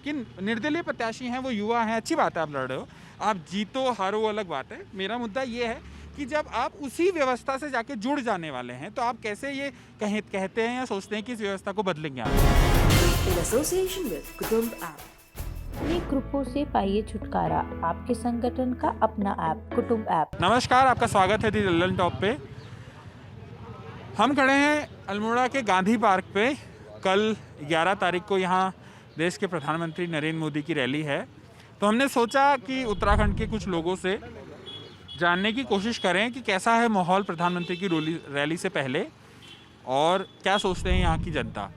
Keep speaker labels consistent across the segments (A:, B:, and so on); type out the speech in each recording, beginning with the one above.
A: कि निर्दलीय प्रत्याशी हैं, वो युवा हैं, अच्छी बात है आप लड़ रहे हो, आप जीतो हारो वो अलग बात है। मेरा मुद्दा ये है कि जब आप उसी व्यवस्था से जाके जुड़ जाने वाले हैं तो आप कैसे ये कहते हैं या सोचते हैं कि इस व्यवस्था को बदलेंगे आप?
B: In association with कुटुंब ऐप।
C: अनेक ग्रुपों से पाइए छुटकारा, आपके संगठन का अपना ऐप कुटुंब ऐप।
A: नमस्कार, आपका स्वागत है दी लल्लन टॉप पे। हम खड़े हैं अल्मोड़ा के गांधी पार्क पे। कल 11 तारीख को यहाँ देश के प्रधानमंत्री नरेंद्र मोदी की रैली है, तो हमने सोचा कि उत्तराखंड के कुछ लोगों से जानने की कोशिश करें कि कैसा है माहौल प्रधानमंत्री की रैली से पहले और क्या सोचते हैं यहाँ की जनता।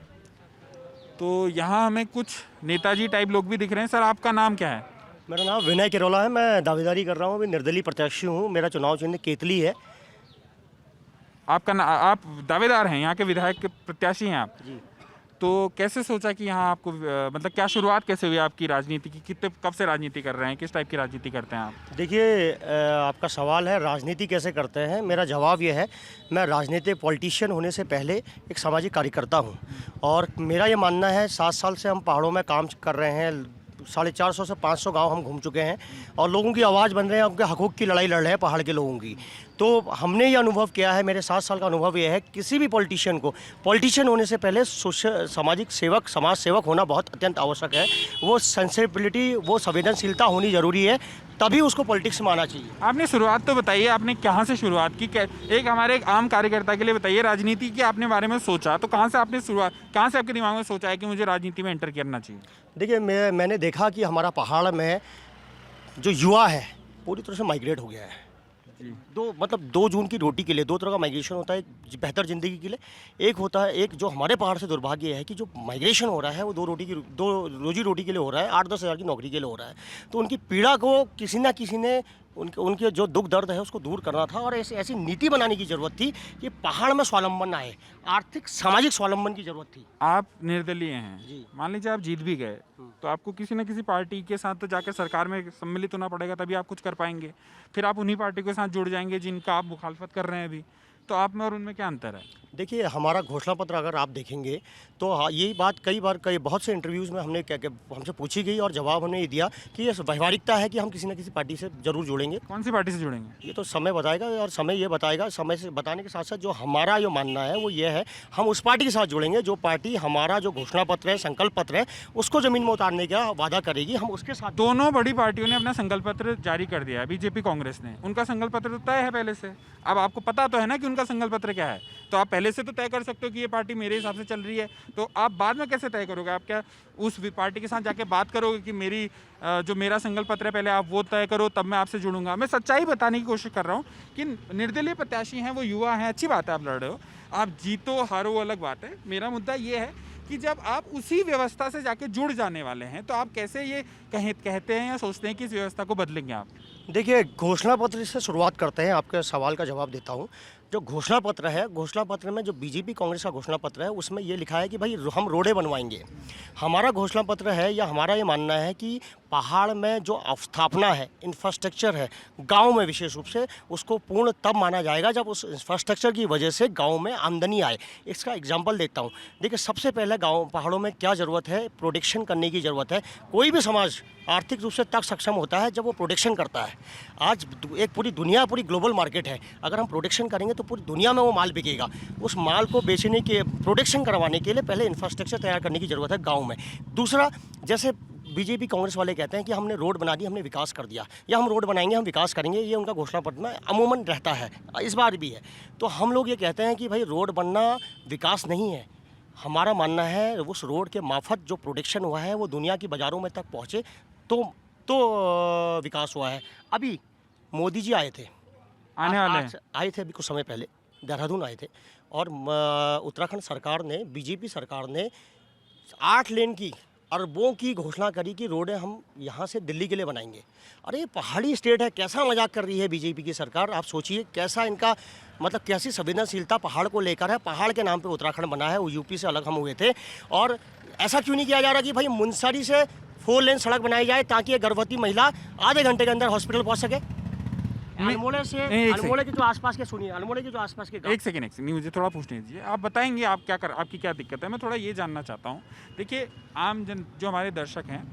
A: तो यहाँ हमें कुछ नेताजी टाइप लोग भी दिख रहे हैं। सर, आपका नाम क्या है?
D: मेरा नाम विनय किरोला है। मैं दावेदारी कर रहा हूँ, अभी निर्दलीय प्रत्याशी हूँ। मेरा चुनाव चिन्ह केतली है।
A: आप दावेदार हैं, यहाँ के विधायक के प्रत्याशी हैं आप
D: जी।
A: तो कैसे सोचा कि यहाँ आपको मतलब क्या शुरुआत कैसे हुई आपकी राजनीति की? कितने कब से राजनीति कर रहे हैं? किस टाइप की राजनीति करते हैं आप?
D: देखिए, आपका सवाल है राजनीति कैसे करते हैं। मेरा जवाब ये है, मैं राजनीतिक पॉलिटिशियन होने से पहले एक सामाजिक कार्यकर्ता हूँ। और मेरा ये मानना है, 7 साल से हम पहाड़ों में काम कर रहे हैं। 450 से 500 गांव हम घूम चुके हैं और लोगों की आवाज़ बन रहे हैं, उनके हकूक़ की लड़ाई लड़ रहे हैं पहाड़ के लोगों की। तो हमने ये अनुभव किया है, मेरे 7 साल का अनुभव ये है, किसी भी पॉलिटिशियन को पॉलिटिशियन होने से पहले सामाजिक सेवक, समाज सेवक होना बहुत अत्यंत आवश्यक है। वो सेंसिबिलिटी, वो संवेदनशीलता होनी ज़रूरी है, तभी उसको पॉलिटिक्स में आना चाहिए।
A: आपने शुरुआत तो बताइए, आपने कहाँ से शुरुआत की? एक हमारे एक आम कार्यकर्ता के लिए बताइए, राजनीति की आपने बारे में सोचा तो कहाँ से आपने शुरुआत, कहाँ से आपके दिमाग में सोचा है कि मुझे राजनीति में एंटर करना चाहिए?
D: देखिए, मैंने देखा कि हमारा पहाड़ में जो युवा है पूरी तरह से माइग्रेट हो गया है। 2 जून की रोटी के लिए 2 तरह का माइग्रेशन होता है। एक बेहतर ज़िंदगी के लिए, एक होता है, एक जो हमारे पहाड़ से दुर्भाग्य है कि जो माइग्रेशन हो रहा है वो 2 रोजी रोटी के लिए हो रहा है, 8-10 हज़ार की नौकरी के लिए हो रहा है। तो उनकी पीड़ा को किसी ना किसी ने उनके जो दुख दर्द है उसको दूर करना था और ऐसी नीति बनाने की ज़रूरत थी कि पहाड़ में स्वावलंबन आए, आर्थिक सामाजिक स्वावलंबन की ज़रूरत थी।
A: आप निर्दलीय हैं
D: जी।
A: मान लीजिए आप जीत भी गए तो आपको किसी न किसी पार्टी के साथ तो जाकर सरकार में सम्मिलित होना पड़ेगा, तभी आप कुछ कर पाएंगे। फिर आप उन्हीं पार्टी के साथ जुड़ जाएंगे जिनका आप मुखालफत कर रहे हैं अभी। तो आप में और उनमें क्या अंतर है?
D: देखिए, हमारा घोषणा पत्र अगर आप देखेंगे तो यही बात कई बहुत से इंटरव्यूज़ में हमसे पूछी गई और जवाब हमने ये दिया कि ये व्यवहारिकता है कि हम किसी न किसी पार्टी से ज़रूर जुड़ेंगे।
A: कौन सी पार्टी से जुड़ेंगे
D: ये तो समय बताएगा और समय ये बताएगा। समय से बताने के साथ साथ जो हमारा जो मानना है वो ये है, हम उस पार्टी के साथ जुड़ेंगे जो पार्टी हमारा जो घोषणा पत्र है, संकल्प पत्र है, उसको ज़मीन में उतारने का वादा करेगी, हम उसके साथ।
A: दोनों बड़ी पार्टियों ने अपना संकल्प पत्र जारी कर दिया है। बीजेपी कांग्रेस ने, उनका संकल्प पत्र तो तय है पहले से। अब आपको पता तो है ना कि उनका संकल्प पत्र क्या है, तो आप पहले से तो तय कर सकते हो कि ये पार्टी मेरे हिसाब से चल रही है। तो आप बाद में कैसे तय करोगे? आप क्या उस पार्टी के साथ जाके बात करोगे कि जो मेरा संकल्प पत्र है पहले आप वो तय करो तब मैं आपसे जुड़ूंगा? मैं सच्चाई बताने की कोशिश कर रहा हूँ कि निर्दलीय प्रत्याशी हैं, वो युवा हैं, अच्छी बात है आप लड़ रहे हो, आप जीतो हारो वो अलग बात है। मेरा मुद्दा ये है कि जब आप उसी व्यवस्था से जाके जुड़ जाने वाले हैं तो आप कैसे ये कहते हैं या सोचते हैं कि इस व्यवस्था को बदलेंगे आप?
D: देखिए, घोषणा पत्र से शुरुआत करते हैं। आपके सवाल का जवाब देता हूँ। जो घोषणा पत्र है, घोषणा पत्र में जो बीजेपी कांग्रेस का घोषणा पत्र है उसमें ये लिखा है कि भाई हम रोडें बनवाएंगे। हमारा घोषणा पत्र है या हमारा ये मानना है कि पहाड़ में जो अवस्थापना है, इंफ्रास्ट्रक्चर है, गांव में विशेष रूप से, उसको पूर्ण तब माना जाएगा जब उस इंफ्रास्ट्रक्चर की वजह से गांव में आमदनी आए। इसका एग्जांपल देता हूं। देखिए, सबसे पहले गांव पहाड़ों में क्या ज़रूरत है? प्रोटेक्शन करने की ज़रूरत है। कोई भी समाज आर्थिक रूप से तब सक्षम होता है जब वो प्रोटेक्शन करता है। आज एक पूरी ग्लोबल मार्केट है। अगर हम प्रोटेक्शन करेंगे तो पूरी दुनिया में वो माल बिकेगा। उस माल को बेचने के, प्रोटेक्शन करवाने के लिए पहले इंफ्रास्ट्रक्चर तैयार करने की ज़रूरत है गाँव में। दूसरा, जैसे बीजेपी कांग्रेस वाले कहते हैं कि हमने रोड बना दी, हमने विकास कर दिया, या हम रोड बनाएंगे, हम विकास करेंगे, ये उनका घोषणा पत्र में अमूमन रहता है, इस बार भी है। तो हम लोग ये कहते हैं कि भाई रोड बनना विकास नहीं है। हमारा मानना है उस रोड के मार्फत जो प्रोडक्शन हुआ है वो दुनिया की बाज़ारों में तक पहुँचे तो विकास हुआ है। अभी मोदी जी आए थे, आए थे अभी कुछ समय पहले, देहरादून आए थे और उत्तराखंड सरकार ने, बीजेपी सरकार ने 8 लेन की, अरबों की घोषणा करी कि रोडें हम यहाँ से दिल्ली के लिए बनाएंगे। अरे पहाड़ी स्टेट है, कैसा मजाक कर रही है बीजेपी की सरकार। आप सोचिए कैसा इनका मतलब कैसी संवेदनशीलता पहाड़ को लेकर है। पहाड़ के नाम पे उत्तराखंड बना है, वो यूपी से अलग हम हुए थे। और ऐसा क्यों नहीं किया जा रहा कि भाई मुनस्यारी से 4 लेन सड़क बनाई जाए ताकि ये गर्भवती महिला आधे घंटे के अंदर हॉस्पिटल पहुँच सके। अल्मोड़े से
A: नहीं, एक
D: अल्मोड़े के जो आसपास के सुनिए, अल्मोड़े के जो आसपास के गाँव।
A: एक सेकेंड नहीं, मुझे थोड़ा पूछने दीजिए। आप बताएंगे आप क्या कर, आपकी क्या दिक्कत है, मैं थोड़ा ये जानना चाहता हूँ। देखिए आम जन जो हमारे दर्शक हैं,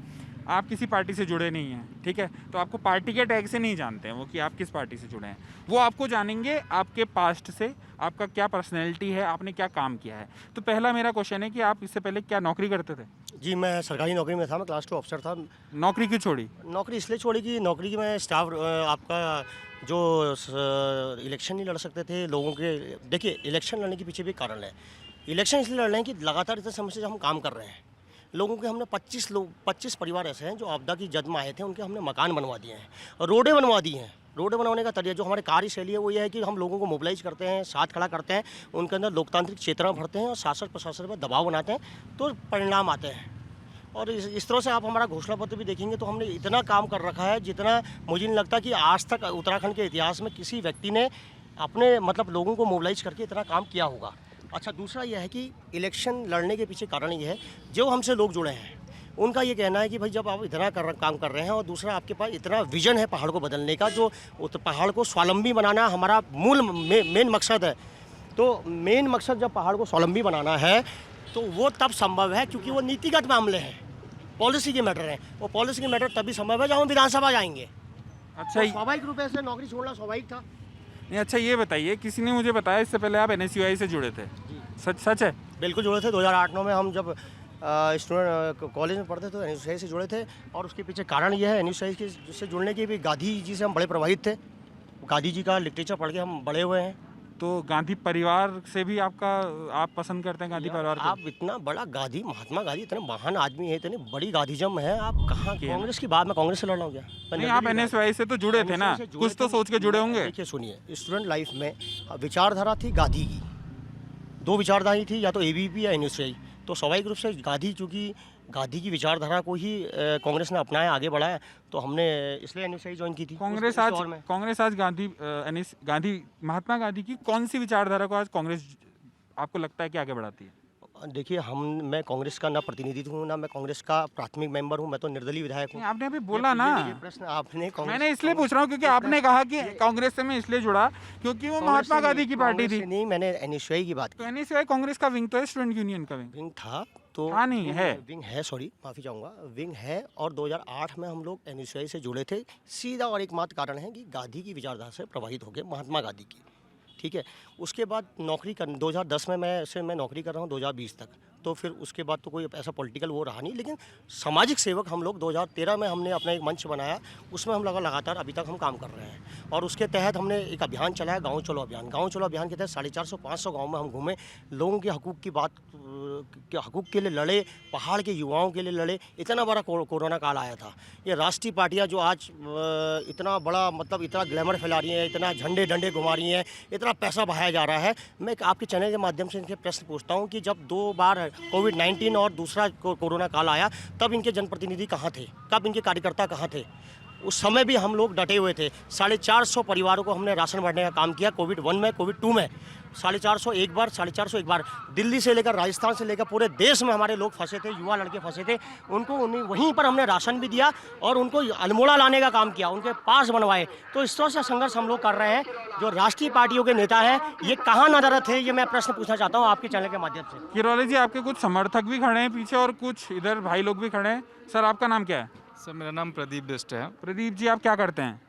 A: आप किसी पार्टी से जुड़े नहीं हैं, ठीक है, तो आपको पार्टी के टैग से नहीं जानते हैं वो कि आप किस पार्टी से जुड़े हैं। वो आपको जानेंगे आपके पास्ट से, आपका क्या पर्सनैलिटी है, आपने क्या काम किया है। तो पहला मेरा क्वेश्चन है कि आप इससे पहले क्या नौकरी करते थे?
D: जी, मैं सरकारी नौकरी में था, मैं क्लास 2 अफसर था।
A: नौकरी क्यों छोड़ी?
D: नौकरी इसलिए छोड़ी कि नौकरी की मैं स्टाफ आपका जो इलेक्शन नहीं लड़ सकते थे लोगों के। देखिए इलेक्शन लड़ने के पीछे भी कारण है। इलेक्शन इसलिए लड़ रहे हैं कि लगातार इतने समय से हम काम कर रहे हैं। लोगों के हमने 25 परिवार ऐसे हैं जो आपदा की जद में आए थे, उनके हमने मकान बनवा दिए हैं और रोडें बनवा दी हैं। रोडें बनवाने का तरीका जो हमारी कार्यशैली है वो ये है कि हम लोगों को मोबिलाइज करते हैं, साथ खड़ा करते हैं, उनके अंदर लोकतांत्रिक चेतना भरते हैं और शासन प्रशासन पर दबाव बनाते हैं, तो परिणाम आते हैं। और इस तरह से आप हमारा घोषणा पत्र भी देखेंगे तो हमने इतना काम कर रखा है जितना मुझे नहीं लगता कि आज तक उत्तराखंड के इतिहास में किसी व्यक्ति ने अपने मतलब लोगों को मोबिलाइज करके इतना काम किया होगा। अच्छा, दूसरा यह है कि इलेक्शन लड़ने के पीछे कारण ये है, जो हमसे लोग जुड़े हैं उनका ये कहना है कि भाई जब आप इतना काम कर रहे हैं और दूसरा आपके पास इतना विजन है पहाड़ को बदलने का, जो पहाड़ को स्वावलंबी बनाना हमारा मूल मेन मकसद है। तो मेन मकसद जब पहाड़ को स्वावलंबी बनाना है तो वो तब संभव है क्योंकि वो नीतिगत मामले हैं, पॉलिसी के मैटर हैं। वो पॉलिसी के मैटर तभी संभव है जब हम विधानसभा जाएंगे।
A: अच्छा
D: तो स्वाभाविक रूप से नौकरी छोड़ना स्वाभाविक था।
A: नहीं, अच्छा ये बताइए, किसी ने मुझे बताया इससे पहले आप NSUI से जुड़े थे, सच है?
D: बिल्कुल जुड़े थे। 2008-9 में हम जब स्टूडेंट कॉलेज में पढ़ते थे तो NSUI से जुड़े थे। और उसके पीछे कारण ये है NSUI से जुड़ने की भी, गांधी जी से हम बड़े प्रभावित थे। गांधी जी का लिटरेचर पढ़ के हम बड़े हुए हैं।
A: तो गांधी परिवार से भी आप पसंद करते हैं गांधी परिवार को?
D: आप इतना बड़ा गांधी, महात्मा गांधी इतने महान आदमी है, इतनी बड़ी गांधीजम है, आप कहाँ कांग्रेस की बात में कांग्रेस से लड़ रहा हूँ क्या?
A: नहीं, आप NSUI से तो जुड़े थे ना, कुछ तो सोच के जुड़े होंगे।
D: देखिए सुनिए, स्टूडेंट लाइफ में विचारधारा थी गांधी की, 2 विचारधारा थी, या तो ABP या NSUI। तो स्वाभाविक रूप से गांधी, चूँकि गांधी की विचारधारा को ही कांग्रेस ने अपनाया, आगे बढ़ाया, तो हमने इसलिए NSUI ज्वाइन की थी।
A: कांग्रेस आज गांधी महात्मा गांधी की कौन सी विचारधारा को आज कांग्रेस आपको लगता है कि आगे बढ़ाती है?
D: देखिए मैं कांग्रेस का ना प्रतिनिधि हूँ, ना मैं कांग्रेस का प्राथमिक मेंबर हूँ, मैं तो निर्दलीय विधायक हूँ।
A: आपने अभी बोला ना,
D: ये प्रश्न आपने
A: मैंने इसलिए पूछ रहा हूँ क्योंकि आपने कहा कि कांग्रेस से मैं इसलिए जुड़ा क्योंकि वो महात्मा गांधी की पार्टी थी।
D: नहीं, मैंने NSUI की बात की।
A: तो NSUI कांग्रेस का विंग तो है, स्टूडेंट यूनियन का विंग
D: था तो
A: नहीं है,
D: विंग है, सॉरी माफ़ी चाहूँगा, विंग है। और 2008 में हम लोग NSUI से जुड़े थे, सीधा और एकमात्र कारण है कि गांधी की विचारधारा से प्रभावित हो गए, महात्मा गांधी की, ठीक है। उसके बाद नौकरी कर 2010 में मैं नौकरी कर रहा हूँ 2020 तक। तो फिर उसके बाद तो कोई ऐसा पॉलिटिकल वो रहा नहीं, लेकिन सामाजिक सेवक हम लोग 2013 में हमने अपना एक मंच बनाया, उसमें हम लगातार अभी तक हम काम कर रहे हैं। और उसके तहत हमने एक अभियान चलाया, गाँव चलो अभियान। गाँव चलो अभियान के तहत 450-500 गाँव में हम घूमे, लोगों के हकूक़ की बात के हकूक़ के लिए लड़े, पहाड़ के युवाओं के लिए लड़े। इतना बड़ा कोरोना काल आया था। ये राष्ट्रीय पार्टियाँ जो आज इतना बड़ा मतलब इतना ग्लैमर फैला रही हैं, इतना झंडे डंडे घुमा रही हैं, इतना पैसा बहाया जा रहा है, मैं आपके चैनल के माध्यम से इनसे प्रश्न पूछता हूँ कि जब 2 बार कोविड-19 और दूसरा कोरोना काल आया, तब इनके जनप्रतिनिधि कहाँ थे, तब इनके कार्यकर्ता कहाँ थे? उस समय भी हम लोग डटे हुए थे। 450 परिवारों को हमने राशन बांटने का काम किया, कोविड-1 में, कोविड-2 में 450 एक बार, 450 एक बार। दिल्ली से लेकर राजस्थान से लेकर पूरे देश में हमारे लोग फंसे थे, युवा लड़के फंसे थे, उनको वहीं पर हमने राशन भी दिया और उनको अल्मोड़ा लाने का काम किया, उनके पास बनवाए। तो इस तरह से संघर्ष हम लोग कर रहे हैं। जो राष्ट्रीय पार्टियों के नेता हैं, ये कहाँ नजर थे, ये मैं प्रश्न पूछना चाहता हूँ आपके चैनल के माध्यम से।
A: किरोले जी, आपके कुछ समर्थक भी खड़े हैं पीछे और कुछ इधर भाई लोग भी खड़े हैं। सर, आपका नाम क्या है?
E: सर, मेरा नाम प्रदीप बिस्ट है।
A: प्रदीप जी, आप क्या करते हैं?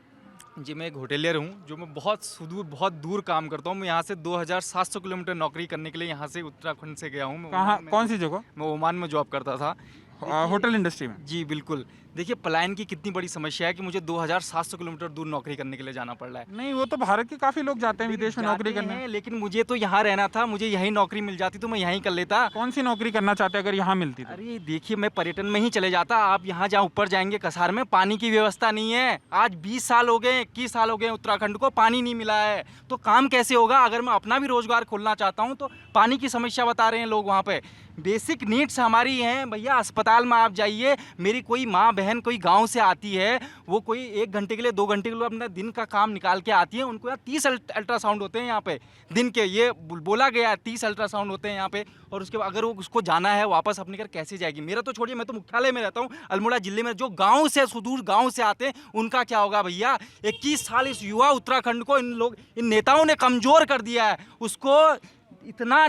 E: जी, मैं एक होटेलियर हूँ, जो मैं बहुत दूर काम करता हूँ। मैं यहाँ से 2700 किलोमीटर नौकरी करने के लिए यहाँ से उत्तराखंड से गया हूँ।
A: कहाँ, कौन सी जगह?
E: मैं ओमान में जॉब करता था,
A: होटल इंडस्ट्री में।
E: जी बिल्कुल। देखिए, पलायन की कितनी बड़ी समस्या है कि मुझे 2700 किलोमीटर दूर नौकरी करने के लिए जाना पड़ रहा है।
A: नहीं, वो तो भारत के काफी लोग जाते हैं विदेश में नौकरी करने,
E: लेकिन मुझे तो यहाँ रहना था। मुझे यहीं नौकरी मिल जाती तो मैं यहीं कर लेता।
A: कौन सी नौकरी करना चाहते अगर यहाँ मिलती तो?
E: अरे देखिए, मैं पर्यटन में ही चले जाता। आप यहाँ जहाँ ऊपर जाएंगे कसार में, पानी की व्यवस्था नहीं है। आज 20 साल हो गए, 21 साल हो गए उत्तराखंड को, पानी नहीं मिला है। तो काम कैसे होगा? अगर मैं अपना भी रोजगार खोलना चाहता हूँ तो पानी की समस्या बता रहे हैं लोग वहाँ पे। बेसिक नीड्स हमारी हैं भैया। अस्पताल में आप जाइए, मेरी कोई माँ बहन कोई गांव से आती है, वो कोई 1 घंटे के लिए 2 घंटे के लिए अपना दिन का काम निकाल के आती है, उनको यहाँ 30 अल्ट्रासाउंड होते हैं यहाँ पे दिन के, ये बोला गया 30 अल्ट्रासाउंड होते हैं यहाँ पे। और उसके बाद अगर वो उसको जाना है वापस अपने घर कैसे जाएगी? मेरा तो छोड़िए, मैं तो मुख्यालय में रहता हूँ अल्मोड़ा जिले में, जो गाँव से सुदूर गाँव से आते हैं उनका क्या होगा भैया? 21 साल इस युवा उत्तराखंड को इन नेताओं ने कमज़ोर कर दिया है, उसको इतना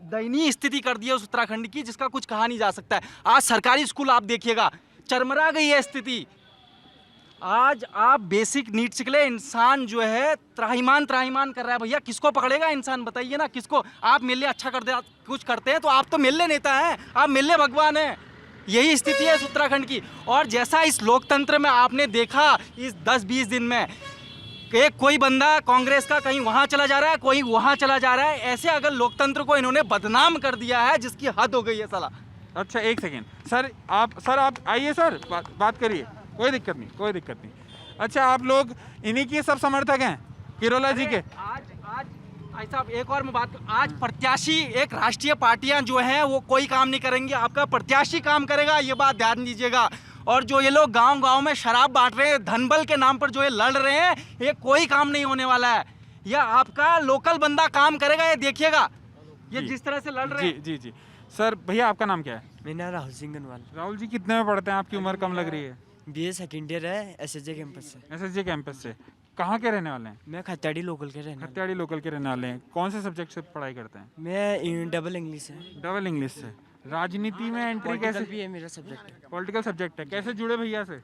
E: दयनीय स्थिति कर दी है उस उत्तराखंड की जिसका कुछ कहा नहीं जा सकता है। आज सरकारी स्कूल आप देखिएगा, चरमरा गई है स्थिति। आज आप बेसिक नीड्स के लिए इंसान जो है त्राहिमाम कर रहा है भैया। किसको पकड़ेगा इंसान, बताइए ना किसको? आप मेरे लिए अच्छा कर दे कुछ करते हैं तो आप तो मेरे लिए नेता हैं, आप मेरे लिए भगवान हैं। यही स्थिति है इस उत्तराखंड की। और जैसा इस लोकतंत्र में आपने देखा इस 10-20 दिन में, एक कोई बंदा कांग्रेस का कहीं वहाँ चला जा रहा है, कोई वहाँ चला जा रहा है, ऐसे अगर लोकतंत्र को इन्होंने बदनाम कर दिया है जिसकी हद हो गई है साला।
A: अच्छा एक सेकेंड सर, आप आइए सर, बात करिए, कोई दिक्कत नहीं, कोई दिक्कत नहीं। अच्छा, आप लोग इन्हीं के सब समर्थक हैं किरोला जी के?
E: आज ऐसा एक और मैं बात, आज प्रत्याशी एक राष्ट्रीय पार्टियां जो हैं वो कोई काम नहीं करेंगी, आपका प्रत्याशी काम करेगा, ये बात ध्यान दीजिएगा। और जो ये लोग गांव-गांव में शराब बांट रहे हैं, धनबल के नाम पर जो ये लड़ रहे हैं, ये कोई काम नहीं होने वाला है। यह आपका लोकल बंदा काम करेगा, ये देखिएगा। ये जिस तरह से लड़ रहे हैं।
A: जी जी सर, भैया आपका नाम क्या है?
F: मेरा नाम राहुल सिंह गनवाल।
A: राहुल जी कितने में पढ़ते हैं? आपकी उम्र कम लग रही है।
F: BA सेकेंड ईयर है, SSJ कैंपस से।
A: SSJ कैंपस से। कहाँ के रहने वाले हैं?
F: मैं खत्याड़ी लोकल के रहने वाला
A: खत्याड़ी लोकल के रहने वाले हैं। कौन से सब्जेक्ट से पढ़ाई करते हैं?
F: हूं। मैं डबल इंग्लिश है।
A: डबल इंग्लिश से। राजनीति में एंट्री कैसे?
F: भी है मेरा सब्जेक्ट।
A: पॉलिटिकल सब्जेक्ट है। कैसे जुड़े भैया से?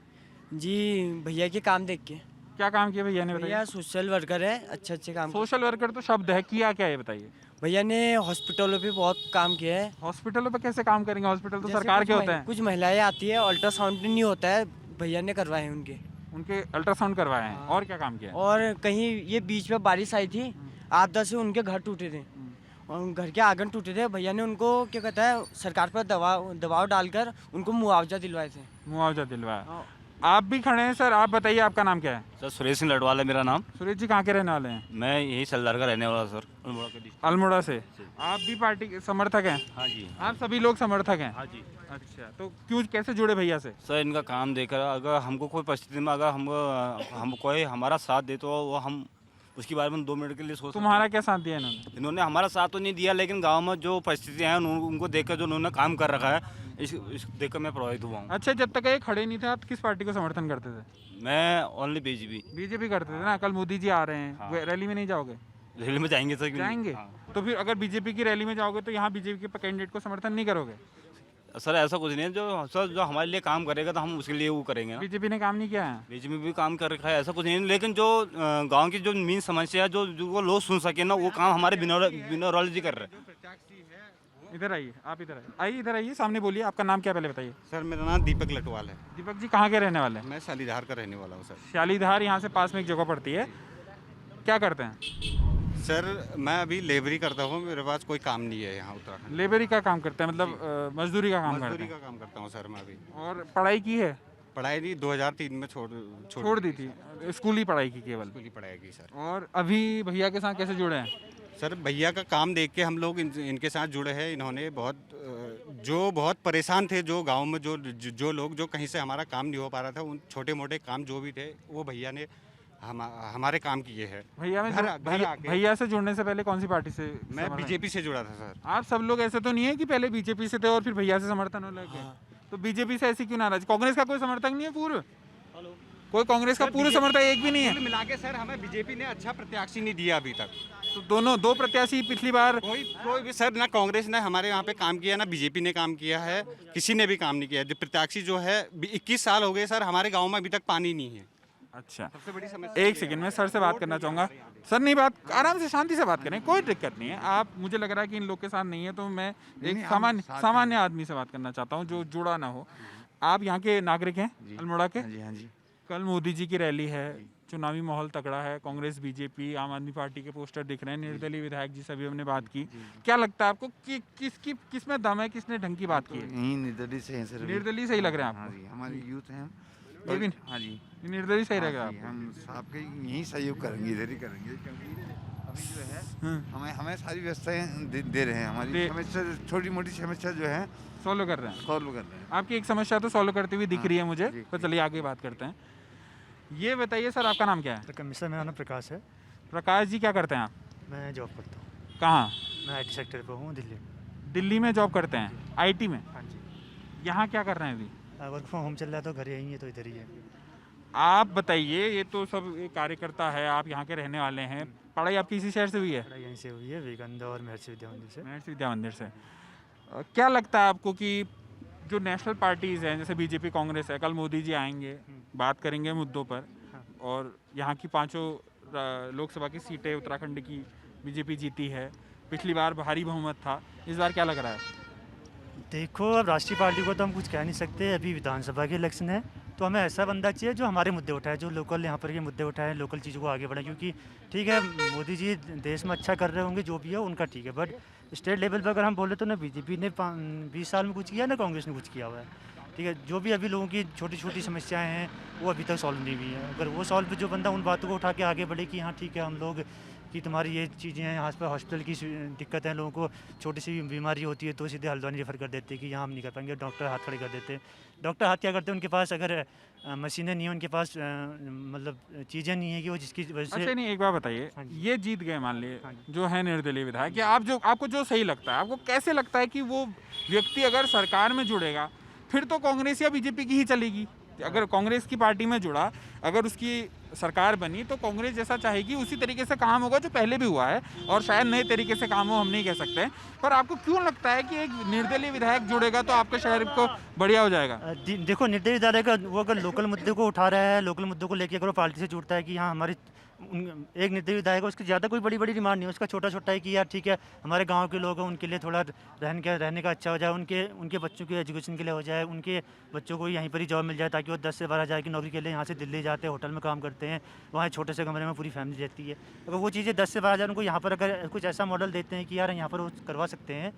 F: जी भैया के काम देख के।
A: क्या काम किया भैया ने, बताइए।
F: भैया सोशल वर्कर है, अच्छे काम।
A: सोशल वर्कर तो शब्द है, किया क्या है बताइए।
F: भैया ने हॉस्पिटलों पे बहुत काम किया है।
A: हॉस्पिटलों पे कैसे काम करेंगे? हॉस्पिटल तो
F: जैसे
A: सरकार
F: कुछ
A: के होते हैं।
F: कुछ महिलाएं आती है, अल्ट्रासाउंड नहीं होता है, भैया ने करवाए हैं
A: उनके अल्ट्रासाउंड करवाए हैं। और क्या काम किया है?
F: और कहीं ये बीच में बारिश आई थी, 8-10 से उनके घर टूटे थे और घर के आंगन टूटे थे। भैया ने उनको क्या कहता है सरकार पर दबाव डालकर उनको मुआवजा दिलवाए थे।
A: मुआवजा दिलवाया। आप भी खड़े हैं सर, आप बताइए आपका नाम क्या है?
G: सर सुरेश सिंह लडवाल है मेरा नाम।
A: सुरेश जी कहाँ के रहने वाले हैं?
G: मैं यही सलदार का रहने वाला सर, अल्मोड़ा के डिस्ट्रिक्ट।
A: अल्मोड़ा से। आप भी पार्टी के समर्थक हैं?
G: हाँ जी।
A: आप सभी लोग समर्थक हैं?
G: हाँ जी।
A: अच्छा, तो क्यों, कैसे जुड़े भैया से?
G: सर इनका काम देखकर अगर हमको कोई परिस्थिति में अगर हम कोई हमारा साथ दे तो वो हम उसके बारे में 2 मिनट के लिए सोच।
A: तुम्हारा क्या साथ दिया इन्होंने?
G: इन्होंने हमारा साथ तो नहीं दिया, लेकिन गांव में जो परिस्थितियाँ हैं उनको देखकर जो उन्होंने काम कर रखा है, इस देखकर मैं प्रभावित हुआ हूँ।
A: अच्छा, जब तक ये खड़े नहीं थे आप किस पार्टी को समर्थन करते थे?
G: मैं ओनली बीजेपी
A: करते थे ना। कल मोदी जी आ रहे हैं,
G: हाँ।
A: रैली में नहीं जाओगे?
G: रैली में जाएंगे सर।
A: जाएंगे।
G: हाँ।
A: तो फिर अगर बीजेपी की रैली में जाओगे तो यहाँ बीजेपी के कैंडिडेट को समर्थन नहीं करोगे?
G: सर ऐसा कुछ नहीं है, जो हमारे लिए काम करेगा तो हम उसके लिए वो करेंगे ना।
A: बीजेपी ने काम नहीं किया है?
G: बीजेपी भी काम कर रखा है, ऐसा कुछ नहीं है, लेकिन जो गांव की जो मेन समस्या है जो वो लोग सुन सके ना, वो काम हमारे बिनौरल जी कर रहे हैं।
A: इधर आइए, आप इधर आइए, इधर आइए, सामने बोलिए। आपका नाम क्या पहले बताइए?
H: सर मेरा नाम दीपक लटवाल है।
A: दीपक जी कहाँ के रहने वाले हैं?
H: मैं शालीधार का रहने वाला हूँ सर।
A: शालीधार यहाँ से पास में एक जगह पड़ती है। क्या करते हैं?
H: सर मैं अभी लेबरी करता हूँ, मेरे पास कोई काम नहीं है यहाँ उत्तराखंड।
A: लेबरी का काम करते हैं, मतलब मजदूरी का काम करते
H: मजदूरी
A: हैं।
H: का काम करता हूँ सर मैं अभी।
A: और पढ़ाई की है?
H: पढ़ाई नहीं, 2003 में
A: छोड़ दी थी, स्कूली पढ़ाई की केवल।
H: स्कूली पढ़ाई की सर।
A: और अभी भैया के साथ कैसे जुड़े हैं?
H: सर भैया का काम देख के हम लोग इनके साथ जुड़े हैं। इन्होंने बहुत परेशान थे, जो गांव में जो लोग जो कहीं से हमारा काम नहीं हो पा रहा था, उन छोटे मोटे काम जो भी थे वो भैया ने हमारे काम किए हैं।
A: भैया से जुड़ने से पहले कौन सी पार्टी से?
H: मैं बीजेपी से जुड़ा था सर।
A: आप सब लोग ऐसे तो नहीं है कि पहले बीजेपी से थे और फिर भैया से समर्थन हो लगे? तो बीजेपी से ऐसी क्यों नाराज? कांग्रेस का कोई समर्थक नहीं है? पूर्व कोई कांग्रेस का पूर्व समर्थक एक भी नहीं है?
H: मिला के सर हमें बीजेपी ने अच्छा प्रत्याशी नहीं दिया अभी तक।
A: तो दो प्रत्याशी पिछली बार
H: कोई भी सर, ना कांग्रेस ने हमारे यहाँ पे काम किया, ना बीजेपी ने काम किया है, किसी ने भी काम नहीं किया। जो प्रत्याशी जो है 21 साल हो गए सर, हमारे गांव में अभी तक पानी नहीं है।
A: अच्छा,
H: सबसे बड़ी समस्या।
A: एक सेकंड में सर से बात करना चाहूँगा। सर नहीं, बात आराम से शांति से बात करें, कोई दिक्कत नहीं है। आप, मुझे लग रहा है कि इन लोग के साथ नहीं है, तो मैं एक सामान्य आदमी से बात करना चाहता हूँ जो जुड़ा ना हो। आप यहाँ के नागरिक हैं अल्मोड़ा के?
G: हाँ जी।
A: कल मोदी जी की रैली है, चुनावी माहौल तगड़ा है, कांग्रेस बीजेपी आम आदमी पार्टी के पोस्टर दिख रहे हैं, निर्दलीय विधायक जी सभी हमने बात की। क्या लगता है आपको कि किसमें दम है, किसने ढंग की बात की है?
I: यही निर्दलीय से हैं सर।
A: निर्दलीय सही लग रहा है
I: हाँ
A: आपको?
I: जी, हमारी यूथ हैं।
A: ये भी
I: हाँ जी,
A: निर्दलीय सही
I: हाँ
A: लग रहा
I: जी,
A: है आपको?
I: हम आपके यही सहयोग करेंगे, इधर ही करेंगे, क्योंकि अभी जो है हमें सारी व्यवस्थाएं दे रहे हैं। हमारी समस्या छोटी मोटी समस्या जो है
A: सॉल्व कर रहे हैं।
I: सॉल्व कर रहे हैं।
A: आपकी एक समस्या तो सॉल्व करती हुई दिख रही है मुझे, तो चलिए आगे बात करते हैं। ये बताइए सर, आपका नाम क्या है?
J: सर मेरा नाम प्रकाश है।
A: प्रकाश जी, क्या करते हैं आप?
J: मैं जॉब करता हूँ।
A: कहाँ?
J: मैं आईटी सेक्टर पर हूँ, दिल्ली।
A: दिल्ली में जॉब करते हैं, आईटी में?
J: हाँ जी।
A: यहाँ क्या कर रहे हैं अभी?
J: वर्क फ्रॉम होम चल रहा है तो घर यहीं है, तो इधर ही है।
A: आप बताइए, ये तो सब एक कार्यकर्ता है, आप यहाँ के रहने वाले हैं, पढ़ाई आपकी इसी शहर से हुई है?
J: पढ़ाई यहीं से हुई है, विवेकानंद और महर्षि विद्या मंदिर से।
A: महर्षि विद्या मंदिर से। क्या लगता है आपको कि जो नेशनल पार्टीज़ हैं, जैसे बीजेपी, कांग्रेस है, कल मोदी जी आएंगे, बात करेंगे मुद्दों पर, और यहाँ की 5 लोकसभा की सीटें उत्तराखंड की बीजेपी जीती है, पिछली बार भारी बहुमत था, इस बार क्या लग रहा है?
J: देखो, अब राष्ट्रीय पार्टी को तो हम कुछ कह नहीं सकते, अभी विधानसभा के इलेक्शन है, तो हमें ऐसा बंदा चाहिए जो हमारे मुद्दे उठाए, जो लोकल यहाँ पर के मुद्दे उठाए, लोकल चीज़ों को आगे बढ़ाए। क्योंकि ठीक है, मोदी जी देश में अच्छा कर रहे होंगे, जो भी है उनका ठीक है, बट स्टेट लेवल पर अगर हम बोले तो ना बीजेपी ने 20 साल में कुछ किया, ना कांग्रेस ने कुछ किया हुआ है। ठीक है, जो भी अभी लोगों की छोटी छोटी समस्याएं हैं वो अभी तक सॉल्व नहीं हुई हैं। अगर वो सॉल्व, जो बंदा उन बातों को उठा के आगे बढ़े कि हाँ ठीक है, हम लोग कि तुम्हारी ये चीज़ें हैं, यहाँ पर हॉस्पिटल की दिक्कत है, लोगों को छोटी सी बीमारी होती है तो सीधे हल्द्वानी रेफर कर देते हैं कि यहाँ हम नहीं कर पाएंगे, डॉक्टर हाथ खड़े कर देते हैं। डॉक्टर हाथ क्या करते हैं, उनके पास अगर मशीनें नहीं है, उनके पास मतलब चीज़ें नहीं है कि वो जिसकी वजह से।
A: अच्छा, नहीं, एक बात बताइए,
J: हाँ जी।
A: ये जीत गए मान लिए,
J: हाँ जी।
A: जो है निर्दलीय विधायक, कि आपको जो सही लगता है, आपको कैसे लगता है कि वो व्यक्ति अगर सरकार में जुड़ेगा फिर तो कांग्रेस या बीजेपी की ही चलेगी? अगर कांग्रेस की पार्टी में जुड़ा, अगर उसकी सरकार बनी, तो कांग्रेस जैसा चाहेगी उसी तरीके से काम होगा जो पहले भी हुआ है, और शायद नए तरीके से काम हो, हम नहीं कह सकते। पर आपको क्यों लगता है कि एक निर्दलीय विधायक जुड़ेगा तो आपके शहर को बढ़िया हो जाएगा?
J: देखो, निर्दलीय विधायक वो अगर लोकल मुद्दे को उठा रहा है, लोकल मुद्दों को लेकर अगर वो पार्टी से जुड़ता है कि हाँ हमारी एक निर्दलीय विधायक है, उसकी ज़्यादा कोई बड़ी डिमांड नहीं है, उसका छोटा छोटा है कि यार ठीक है, हमारे गांव के लोग हैं, उनके लिए थोड़ा रहने का अच्छा हो जाए, उनके बच्चों के एजुकेशन के लिए हो जाए, उनके बच्चों को यहीं पर ही जॉब मिल जाए, ताकि वो 10 से 12 हज़ार की नौकरी के लिए यहाँ से दिल्ली जाते हैं, होटल में काम करते हैं, वहाँ छोटे से कमरे में पूरी फैमिली रहती है। अगर वो चीज़ें 10 से 12 हज़ार उनको यहाँ पर अगर कुछ ऐसा मॉडल देते हैं कि यार यहाँ पर वो करवा सकते हैं,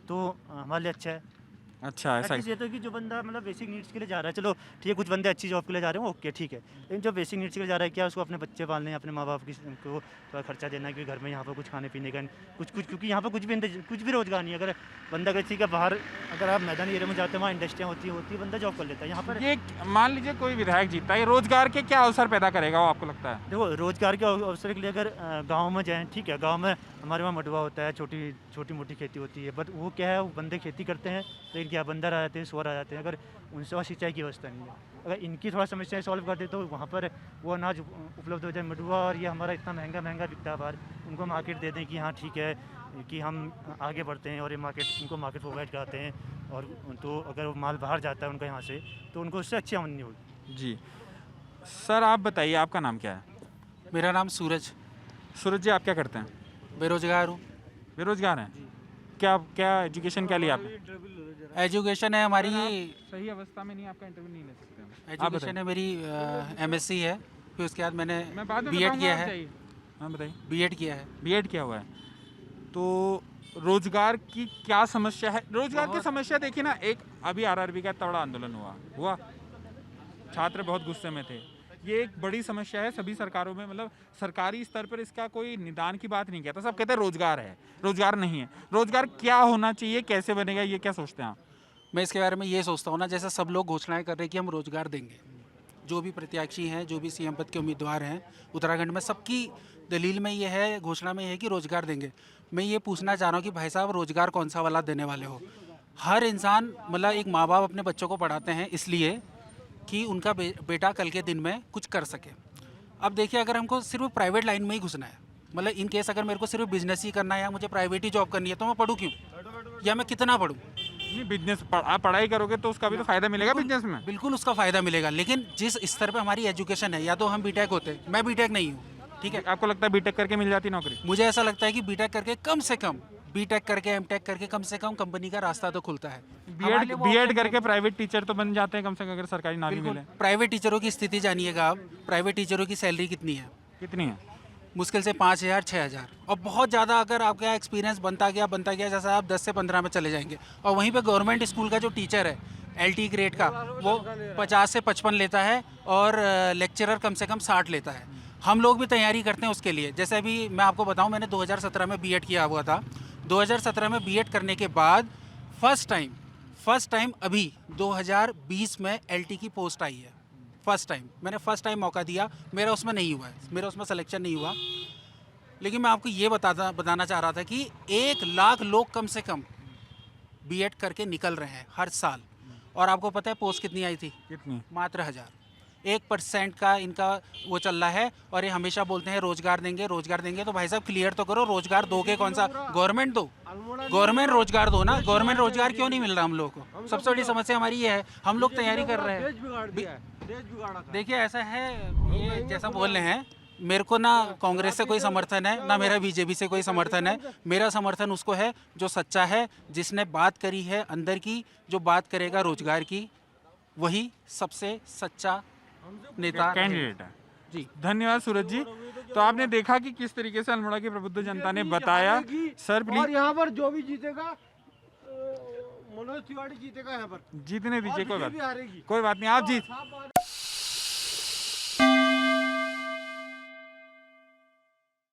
J: तो हमारे लिए अच्छा है।
A: अच्छा, ऐसा
J: ये तो कि जो बंदा मतलब बेसिक नीड्स के लिए जा रहा है, चलो ठीक है, कुछ बंदे अच्छी जॉब के लिए जा रहे हैं, ओके ठीक है, लेकिन जो बेसिक नीड्स के लिए जा रहा है, क्या उसको अपने बच्चे पालने, अपने माँ बाप को थोड़ा खर्चा देना है, क्योंकि घर में यहाँ पर कुछ खाने पीने का कुछ क्योंकि यहाँ पर कुछ भी रोजगार नहीं है। अगर बंदा अगर ठीक है, बाहर अगर आप मैदानी एरिया में जाते हैं, वहाँ इंडस्ट्रियाँ होती है, बंदा जॉब कर लेता है। यहाँ पर
A: ये मान लीजिए कोई विधायक जीतता है, रोजगार के क्या अवसर पैदा करेगा वो, आपको लगता है?
J: देखो, रोजगार के अवसर के लिए अगर गाँव में जाएँ, ठीक है, गाँव में हमारे वहाँ मडुआ होता है, छोटी मोटी खेती होती है, बट वो क्या है, वो बंदे खेती करते हैं, लेकिन क्या बंदर आ जाते हैं, शोर आ जाते हैं, अगर उनसे वहाँ सिंचाई की व्यवस्था नहीं है। अगर इनकी थोड़ा समस्याएं सॉल्व कर दे तो वहाँ पर वो अनाज उपलब्ध हो जाए। मडुआ और ये हमारा इतना महंगा बिकता है बाहर, उनको मार्केट दे दें कि हाँ ठीक है कि हम आगे बढ़ते हैं, और ये उनको मार्केट प्रोवाइड कराते हैं, और तो अगर वो माल बाहर जाता है उनका यहाँ से, तो उनको उससे अच्छी आमदनी होगी।
A: जी सर, आप बताइए, आपका नाम क्या है?
E: मेरा नाम सूरज।
A: सूरज जी, आप क्या करते हैं?
E: बेरोजगार हूँ।
A: बेरोजगार हैं? क्या एजुकेशन क्या लिया आपने?
E: एजुकेशन है हमारी,
A: सही अवस्था में नहीं, आपका इंटरव्यू नहीं ले सकते हम।
E: एजुकेशन है मेरी MSc है, फिर उसके बाद मैंने
A: मैं बाद में
E: B.Ed किया
A: बताऊंगा, आप
E: है।
A: चाहिए। हाँ बताइए।
E: B.Ed किया है।
A: B.Ed किया हुआ है, तो रोजगार की क्या समस्या है? रोजगार की समस्या देखिए ना, एक अभी RRB का इतना बड़ा आंदोलन हुआ, छात्र बहुत गुस्से में थे, ये एक बड़ी समस्या है सभी सरकारों में। मतलब सरकारी स्तर पर इसका कोई निदान की बात नहीं कहता, सब कहते हैं रोजगार है, रोजगार नहीं है। रोजगार क्या होना चाहिए, कैसे बनेगा, ये क्या सोचते हैं आप?
E: मैं इसके बारे में ये सोचता हूँ ना, जैसे सब लोग घोषणाएं कर रहे हैं कि हम रोजगार देंगे, जो भी प्रत्याशी हैं, जो भी CM पद के उम्मीदवार हैं उत्तराखंड में, सबकी दलील में ये है, घोषणा में ये है कि रोजगार देंगे। मैं ये पूछना चाह रहा हूँ कि भाई साहब, रोजगार कौन सा वाला देने वाले हो? हर इंसान, मतलब एक माँ बाप अपने बच्चों को पढ़ाते हैं इसलिए कि उनका बेटा कल के दिन में कुछ कर सके। अब देखिए, अगर हमको सिर्फ प्राइवेट लाइन में ही घुसना है, मतलब इन केस अगर मेरे को सिर्फ बिजनेस ही करना है या मुझे प्राइवेट ही जॉब करनी है, तो मैं पढ़ूँ क्यों, या मैं कितना पढ़ूँ?
A: नहीं, बिजनेस आप पढ़ाई करोगे तो उसका भी तो फायदा मिलेगा बिजनेस में।
E: बिल्कुल उसका फ़ायदा मिलेगा, लेकिन जिस स्तर पे हमारी एजुकेशन है, या तो हम B.Tech होते हैं, मैं B.Tech नहीं हूँ, ठीक है।
A: आपको लगता है B.Tech करके मिल जाती नौकरी?
E: मुझे ऐसा लगता है कि B.Tech करके कम से कम, B.Tech करके M.Tech करके कम से कम कंपनी का रास्ता तो खुलता है।
A: B.Ed करके प्राइवेट टीचर तो बन जाते हैं कम से कम, अगर सरकारी ना भी मिले।
E: प्राइवेट टीचरों की स्थिति जानिएगा आप, प्राइवेट टीचरों की सैलरी कितनी है?
A: कितनी है?
E: मुश्किल से 5,000 6,000, और बहुत ज़्यादा अगर आपका एक्सपीरियंस बनता गया, जैसा आप 10 से 15 में चले जाएंगे। और वहीं पे गवर्नमेंट स्कूल का जो टीचर है LT ग्रेड का, वो 50 से 55 लेता है, और लेक्चरर कम से कम 60 लेता है।
K: हम लोग भी तैयारी करते हैं उसके लिए। जैसे अभी मैं आपको बताऊं, मैंने 2017 में बीएड किया हुआ था। 2017 में बीएड करने के बाद फर्स्ट टाइम अभी 2020 में एलटी की पोस्ट आई है। मैंने फर्स्ट टाइम मौका दिया, मेरा उसमें नहीं हुआ है, मेरा उसमें सिलेक्शन नहीं हुआ। लेकिन मैं आपको ये बताना चाह रहा था कि 1 लाख लोग कम से कम बीएड करके निकल रहे हैं हर साल। और आपको पता है पोस्ट कितनी आई थी?
A: कितनी?
K: मात्र 1000। 1% का इनका वो चल रहा है। और ये हमेशा बोलते हैं रोजगार देंगे। तो भाई साहब क्लियर तो करो, रोजगार दोगे कौन सा? गवर्नमेंट दो, गवर्नमेंट रोजगार दो ना। गवर्नमेंट रोजगार क्यों नहीं मिल रहा हम लोग को? सबसे बड़ी समस्या हमारी ये है। हम लोग तैयारी कर रहे हैं। देखिए ऐसा है, ये जैसा बोल रहे हैं, मेरे को ना कांग्रेस से कोई समर्थन है, ना मेरा बीजेपी से कोई समर्थन है। मेरा समर्थन उसको है जो सच्चा है, जिसने बात करी है अंदर की, जो बात करेगा रोजगार की, वही सबसे सच्चा नेता
A: कैंडिडेट है।
K: जी
A: धन्यवाद सूरज जी। तो आपने देखा कि किस तरीके से अल्मोड़ा की प्रबुद्ध जनता ने बताया। सर प्लीज,
L: और यहाँ पर जो भी जीतेगा, मनोज तिवारी जीतेगा यहाँ पर,
A: जीतने दीजिए,
L: और
A: कोई
L: बीजेपी हारेगी।
A: बात नहीं, आप जीत